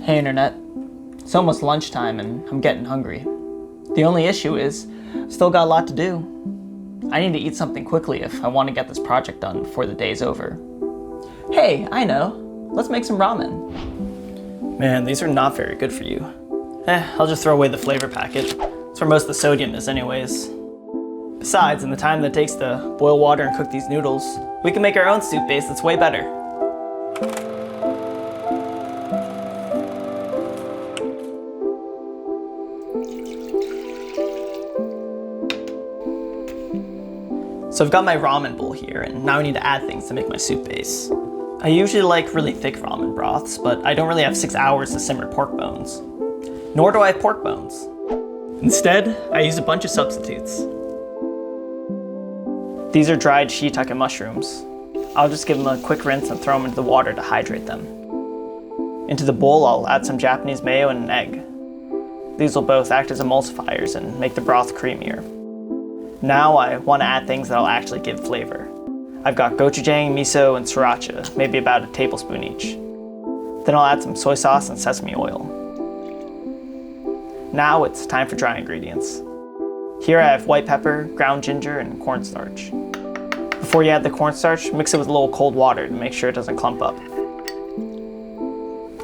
Hey internet, it's almost lunchtime and I'm getting hungry. The only issue is, I've still got a lot to do. I need to eat something quickly if I want to get this project done before the day's over. Hey, I know, let's make some ramen. Man, these are not very good for you. I'll just throw away the flavor packet. That's where most of the sodium is anyways. Besides, in the time that it takes to boil water and cook these noodles, we can make our own soup base that's way better. So I've got my ramen bowl here, and now I need to add things to make my soup base. I usually like really thick ramen broths, but I don't really have 6 hours to simmer pork bones. Nor do I have pork bones. Instead, I use a bunch of substitutes. These are dried shiitake mushrooms. I'll just give them a quick rinse and throw them into the water to hydrate them. Into the bowl, I'll add some Japanese mayo and an egg. These will both act as emulsifiers and make the broth creamier. Now I want to add things that'll actually give flavor. I've got gochujang, miso, and sriracha, maybe about a tablespoon each. Then I'll add some soy sauce and sesame oil. Now it's time for dry ingredients. Here I have white pepper, ground ginger, and cornstarch. Before you add the cornstarch, mix it with a little cold water to make sure it doesn't clump up.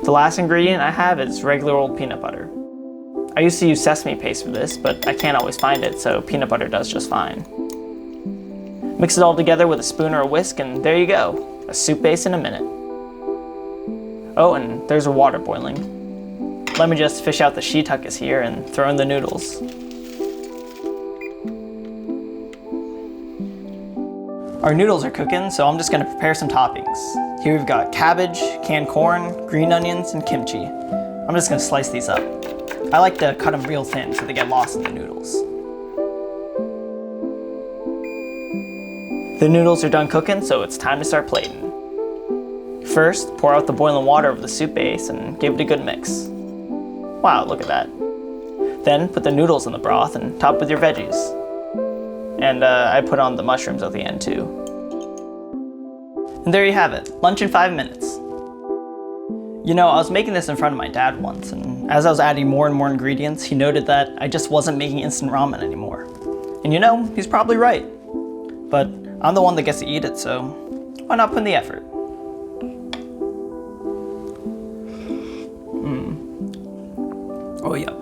The last ingredient I have is regular old peanut butter. I used to use sesame paste for this, but I can't always find it, so peanut butter does just fine. Mix it all together with a spoon or a whisk, and there you go, a soup base in a minute. Oh, and there's our water boiling. Let me just fish out the shiitakes here and throw in the noodles. Our noodles are cooking, so I'm just going to prepare some toppings. Here we've got cabbage, canned corn, green onions, and kimchi. I'm just going to slice these up. I like to cut them real thin so they get lost in the noodles. The noodles are done cooking, so it's time to start plating. First, pour out the boiling water over the soup base and give it a good mix. Wow, look at that. Then put the noodles in the broth and top with your veggies. And I put on the mushrooms at the end too. And there you have it, lunch in 5 minutes. You know, I was making this in front of my dad once, and as I was adding more and more ingredients, he noted that I just wasn't making instant ramen anymore. And you know, he's probably right. But I'm the one that gets to eat it, so why not put in the effort? Oh yeah.